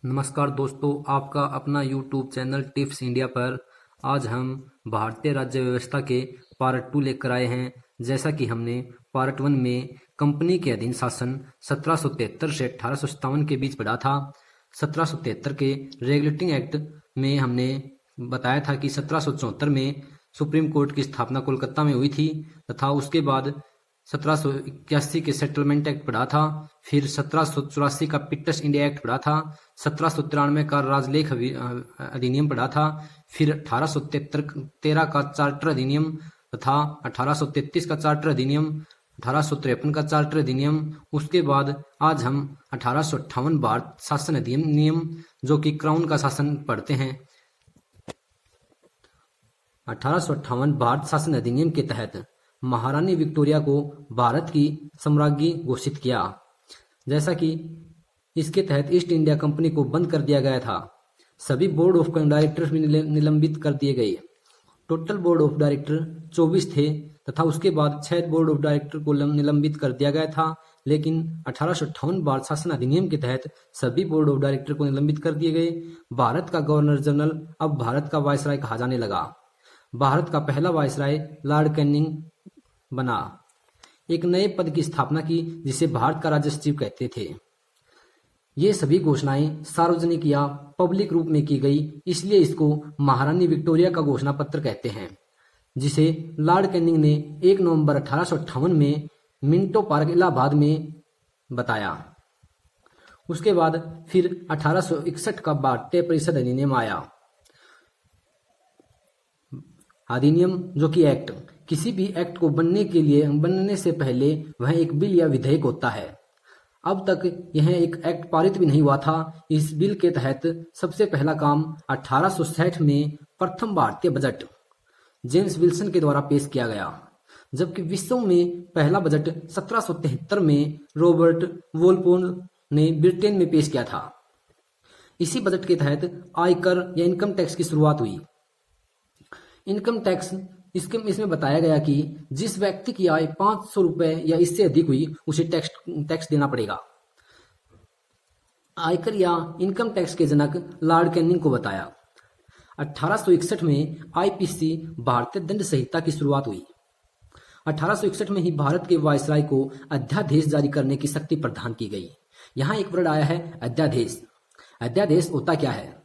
नमस्कार दोस्तों, आपका अपना यूट्यूब चैनल टिप्स इंडिया पर आज हम भारतीय राज्य व्यवस्था के पार्ट 2 लेकर आए हैं। जैसा कि हमने पार्ट 1 में कंपनी के अधीन शासन 1773 से 1857 के बीच पढ़ा था। 1773 के रेगुलेटिंग एक्ट में हमने बताया था कि 1774 में सुप्रीम कोर्ट की स्थापना कोलकाता में हुई थी तथा उसके बाद 1781 के सेटलमेंट एक्ट पढ़ा था। फिर 1784 का पिट्स इंडिया एक्ट पढ़ा था। 1793 का राजलेख अधिनियम पढ़ा था। फिर 1813 का चार्टर अधिनियम तथा 1833 का चार्टर अधिनियम, 1853 का चार्टर अधिनियम। उसके बाद आज हम 1858 भारत शासन अधिनियम जो कि क्राउन का शासन पढ़ते हैं। 1858 भारत शासन अधिनियम के तहत महारानी विक्टोरिया को भारत की सम्राज्ञी घोषित किया। जैसा कि इसके तहत ईस्ट इंडिया कंपनी को बंद कर दिया गया था। सभी बोर्ड ऑफ डायरेक्टर्स भी निलंबित कर दिए गए। टोटल बोर्ड ऑफ डायरेक्टर 24 थे तथा उसके बाद 6 बोर्ड ऑफ डायरेक्टर को निलंबित कर दिया गया था। लेकिन 1858 भारत शासन अधिनियम के तहत सभी बोर्ड ऑफ डायरेक्टर को निलंबित कर दिए गए। भारत का गवर्नर जनरल अब भारत का वायसराय कहा जाने लगा। भारत का पहला वायसराय लॉर्ड कैनिंग बना। एक नए पद की स्थापना की जिसे भारत का राज्य सचिव कहते थे। ये सभी घोषणाएं सार्वजनिक या पब्लिक रूप में की गई, इसलिए इसको महारानी विक्टोरिया का घोषणा पत्र कहते हैं, जिसे लॉर्ड कैनिंग ने 1 नवंबर 1858 में मिंटो पार्क इलाहाबाद में बताया। उसके बाद फिर 1861 का भारतीय परिषद अधिनियम आया। अधिनियम जो कि एक्ट, किसी भी एक्ट को बनने से पहले वह एक बिल या विधेयक होता है। अब तक यह एक एक्ट पारित भी नहीं हुआ था। इस बिल के तहत सबसे पहला काम 1860 में प्रथम भारतीय बजट जेम्स विल्सन के द्वारा पेश किया गया, जबकि विश्व में पहला बजट 1773 में रॉबर्ट वोलपोन ने ब्रिटेन में पेश किया था। इसी बजट के तहत आयकर या इनकम टैक्स की शुरुआत हुई। इनकम टैक्स इसमें बताया गया कि जिस व्यक्ति की आय 500 रुपए या इससे अधिक हुई उसे टैक्स देना पड़ेगा। आयकर या इनकम टैक्स के जनक लॉर्ड कैनिंग को बताया। 1861 में आईपीसी भारतीय दंड संहिता की शुरुआत हुई। 1861 में ही भारत के वायसराय को अध्यादेश जारी करने की शक्ति प्रदान की गई। यहाँ एक वर्ड आया है अध्यादेश। अध्यादेश होता क्या है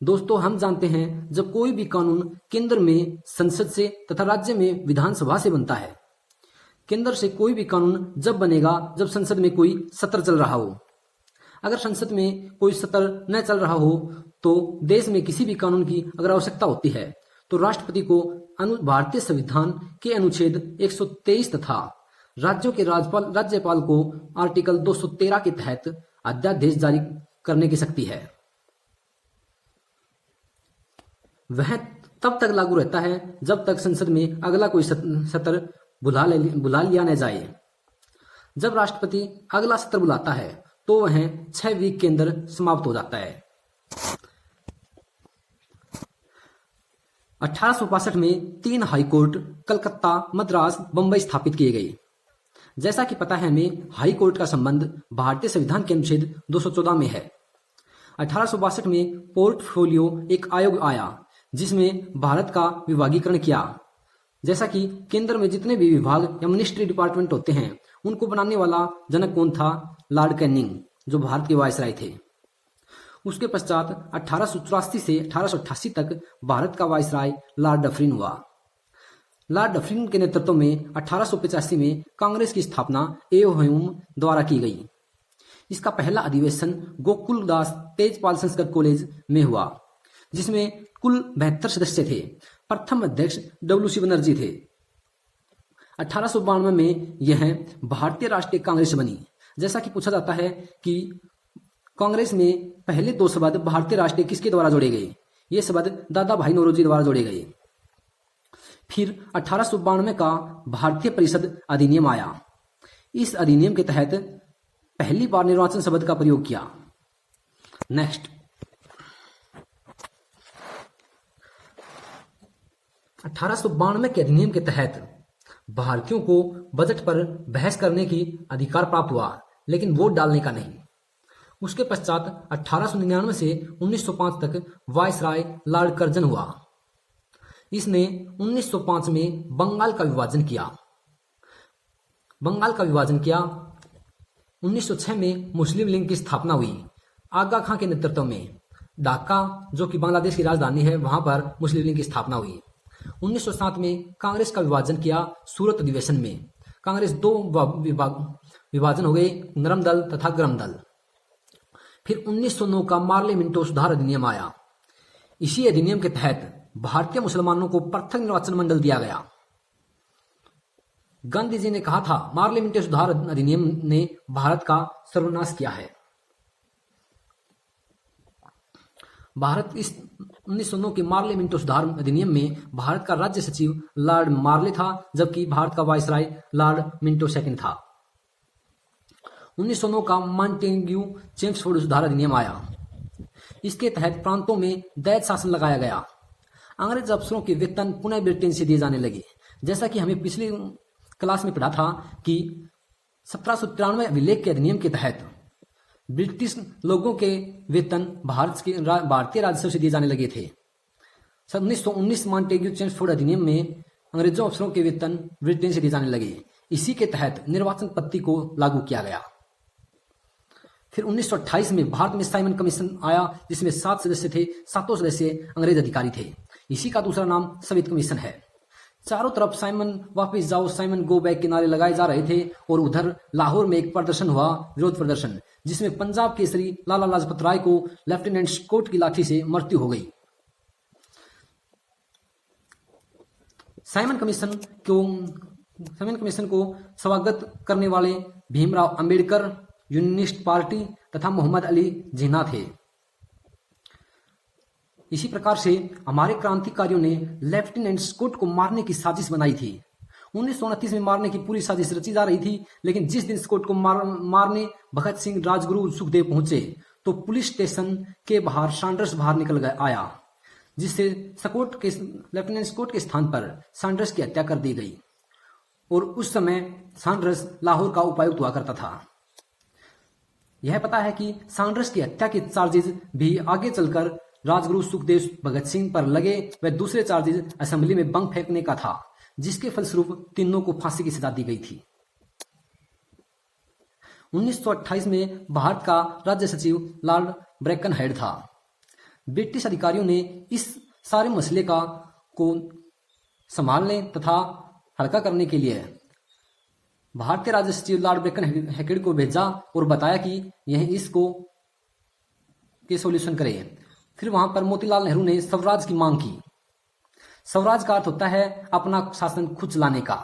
दोस्तों? हम जानते हैं जब कोई भी कानून केंद्र में संसद से तथा राज्य में विधानसभा से बनता है। केंद्र से कोई भी कानून जब बनेगा जब संसद में कोई सत्र चल रहा हो। अगर संसद में कोई सत्र न चल रहा हो तो देश में किसी भी कानून की अगर आवश्यकता होती है तो राष्ट्रपति को भारतीय संविधान के अनुच्छेद 123 तथा राज्यों के राज्यपाल को आर्टिकल 213 के तहत अध्यादेश जारी करने की शक्ति है। वह तब तक लागू रहता है जब तक संसद में अगला कोई सत्र बुला लिया न जाए। जब राष्ट्रपति अगला सत्र बुलाता है तो वह 6 वीक के अंदर समाप्त हो जाता है। 1862 में 3 हाई कोर्ट कलकत्ता, मद्रास, बंबई स्थापित किए गए। जैसा कि पता है हमें, हाई कोर्ट का संबंध भारतीय संविधान के अनुच्छेद 214 में है। 1862 में पोर्टफोलियो एक आयोग आया जिसमें भारत का विभागीकरण किया। जैसा कि केंद्र में जितने भी विभाग या मिनिस्ट्री डिपार्टमेंट होते हैं उनको बनाने वाला जनक कौन था? लॉर्ड कैनिंग, जो भारत के वायसराय थे। उसके पश्चात 1884 से 1888 तक भारत का वायसराय लॉर्ड डफरिन हुआ। लॉर्ड डफरिन के नेतृत्व में 1885 में कांग्रेस की स्थापना एओ द्वारा की गई। इसका पहला अधिवेशन गोकुलदास तेजपाल संस्कृत कॉलेज में हुआ, जिसमें कुल 72 सदस्य थे। प्रथम अध्यक्ष डब्ल्यू.सी. बनर्जी थे। 1892 में यह भारतीय राष्ट्रीय कांग्रेस बनी। जैसा कि पूछा जाता है कि कांग्रेस में पहले 2 शब्द भारतीय राष्ट्रीय किसके द्वारा जोड़े गए? ये शब्द दादा भाई नौरोजी द्वारा जोड़े गए। फिर 1892 का भारतीय परिषद अधिनियम आया। इस अधिनियम के तहत पहली बार निर्वाचन शब्द का प्रयोग किया। नेक्स्ट, 1892 के अधिनियम के तहत भारतीयों को बजट पर बहस करने की अधिकार प्राप्त हुआ, लेकिन वोट डालने का नहीं। उसके पश्चात 1899 से 1905 तक वायसराय लॉर्ड कर्जन हुआ। इसने 1905 में बंगाल का विभाजन किया। 1906 में मुस्लिम लीग की स्थापना हुई आगा खां के नेतृत्व में। ढाका जो कि बांग्लादेश की राजधानी है, वहां पर मुस्लिम लीग की स्थापना हुई। 1907 में कांग्रेस का विभाजन किया सूरत अधिवेशन में। कांग्रेस दो विभाजन हो गए, नरम दल तथा गरम दल। फिर 1909 का मार्ले मिंटो सुधार अधिनियम आया। इसी अधिनियम के तहत भारतीय मुसलमानों को पृथक निर्वाचन मंडल दिया गया। गांधी जी ने कहा था, मार्ले मिंटो सुधार अधिनियम ने भारत का सर्वनाश किया है। भारत इस 1909 के मार्ले मिंटो सुधार अधिनियम में भारत का राज्य सचिव लॉर्ड मार्ले था, जबकि भारत का वायसराय लॉर्ड मिंटो सेकंड था। 1909 का मॉन्टेग्यू चेम्सफोर्ड सुधार अधिनियम आया। इसके तहत प्रांतों में दैत शासन लगाया गया। अंग्रेज अफसरों के वेतन पुनः ब्रिटेन से दिए जाने लगे। जैसा कि हमें पिछली क्लास में पढ़ा था कि 1793 अभिलेख के अधिनियम के तहत ब्रिटिश लोगों के वेतन भारतीय राजस्व से दिए जाने लगे थे। 1919 मॉन्टेग्यू चेम्सफोर्ड अधिनियम में अंग्रेजों अफसरों के वेतन ब्रिटेन से दिए जाने लगे। इसी के तहत निर्वाचन पद्धति को लागू किया गया। फिर 1928 में भारत में साइमन कमीशन आया, जिसमें 7 सदस्य थे। 7 सदस्य अंग्रेज अधिकारी थे। इसी का दूसरा नाम सवित कमीशन है। चारों तरफ साइमन वापस जाओ, साइमन गो बैक के नारे लगाए जा रहे थे। और उधर लाहौर में एक प्रदर्शन हुआ, विरोध प्रदर्शन, जिसमें पंजाब केसरी लाला लाजपत राय को लेफ्टिनेंट स्कॉट की लाठी से मृत्यु हो गई। साइमन कमीशन को स्वागत करने वाले भीमराव अंबेडकर, यूनियनिस्ट पार्टी तथा मोहम्मद अली जिन्ना थे। इसी प्रकार से हमारे क्रांतिकारियों ने लेफ्टिनेंट स्कॉट को मारने की साजिश बनाई थी। 1929 में मारने की पूरी साजिश रची जा रही थी, लेकिन जिस दिन स्कॉट को मारने भगत सिंह, राजगुरु, सुखदेव पहुंचे तो पुलिस स्टेशन के बाहर सैंडर्स बाहर निकल आया, जिससे लेफ्टिनेंट स्कॉट के स्थान पर सैंडर्स की हत्या कर दी गई। और उस समय सैंडर्स लाहौर का उपायुक्त हुआ करता था। यह पता है कि सैंडर्स की हत्या के चार्जेस भी आगे चलकर राजगुरु, सुखदेव, भगत सिंह पर लगे। व दूसरे चार्जेस असेंबली में बम फेंकने का था, जिसके फलस्वरूप तीनों को फांसी की सजा दी गई थी। 1928 में भारत का राज्य सचिव लॉर्ड ब्रेकनहेड था। ब्रिटिश अधिकारियों ने इस सारे मसले को संभालने तथा हल्का करने के लिए भारतीय राज्य सचिव लॉर्ड ब्रेकनहेड को भेजा और बताया कि यह इसको के सॉल्यूशन करे। फिर वहां पर मोतीलाल नेहरू ने स्वराज की मांग की। स्वराज का अर्थ होता है अपना शासन खुद चलाने का।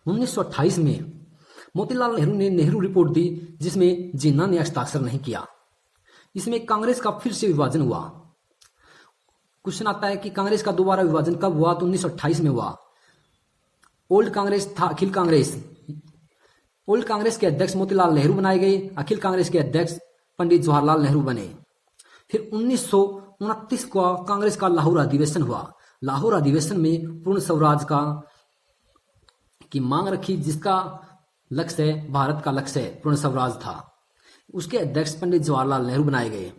1928 में मोतीलाल नेहरू ने नेहरू रिपोर्ट दी, जिसमें जिन्ना ने हस्ताक्षर नहीं किया। इसमें कांग्रेस का फिर से विभाजन हुआ। क्वेश्चन आता है कि कांग्रेस का दोबारा विभाजन कब हुआ? तो 1928 में हुआ। ओल्ड कांग्रेस था अखिल कांग्रेस। ओल्ड कांग्रेस के अध्यक्ष मोतीलाल नेहरू बनाए गए, अखिल कांग्रेस के अध्यक्ष पंडित जवाहरलाल नेहरू बने। फिर 1929 को कांग्रेस का लाहौर अधिवेशन हुआ। लाहौर अधिवेशन में पूर्ण स्वराज की मांग रखी, जिसका लक्ष्य भारत का लक्ष्य पूर्ण स्वराज था। उसके अध्यक्ष पंडित जवाहरलाल नेहरू बनाए गए।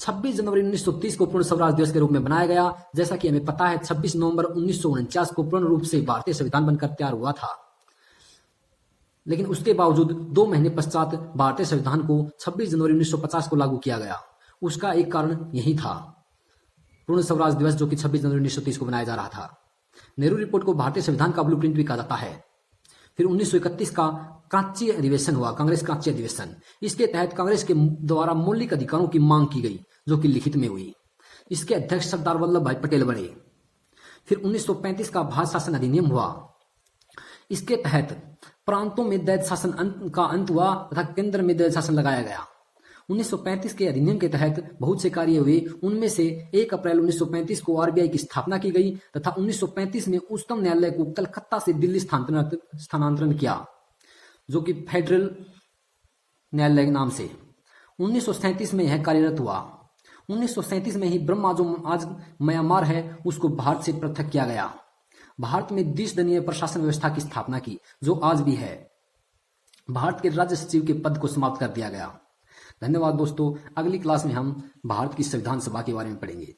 26 जनवरी 1930 को पूर्ण स्वराज दिवस के रूप में बनाया गया। जैसा कि हमें पता है 26 नवंबर 1949 को पूर्ण रूप से भारतीय संविधान बनकर तैयार हुआ था, लेकिन उसके बावजूद 2 महीने पश्चात भारतीय संविधान को 26 जनवरी 1950 को लागू किया गया। उसका एक कारण यही था, पूर्ण स्वराज दिवस जो कि 26 जनवरी 1930 को बनाया जा रहा था। नेहरू रिपोर्ट को भारतीय संविधान का ब्लूप्रिंट भी कहा जाता है। फिर 1931 का कांची अधिवेशन हुआ, कांग्रेस कांची अधिवेशन। इसके तहत कांग्रेस के द्वारा मौलिक अधिकारों की मांग की गई, जो कि लिखित में हुई। इसके अध्यक्ष सरदार वल्लभ भाई पटेल बने। फिर 1935 का भारत शासन अधिनियम हुआ। इसके तहत प्रांतों में दैत शासन का अंत हुआ तथा केंद्र में दैत शासन लगाया गया। 1935 के अधिनियम के तहत बहुत से कार्य हुए। उनमें से 1 अप्रैल 1935 को आरबीआई की स्थापना की गई तथा 1935 में उच्चतम न्यायालय को कलकत्ता से दिल्ली स्थानांतरण किया, जो कि फेडरल न्यायालय के नाम से। 1937 में यह कार्यरत हुआ। 1937 में ही ब्रह्मा जो आज म्यांमार है उसको भारत से पृथक किया गया। भारत में 20 दलीय प्रशासन व्यवस्था की स्थापना की, जो आज भी है। भारत के राज्य सचिव के पद को समाप्त कर दिया गया। धन्यवाद दोस्तों। अगली क्लास में हम भारत की संविधान सभा के बारे में पढ़ेंगे।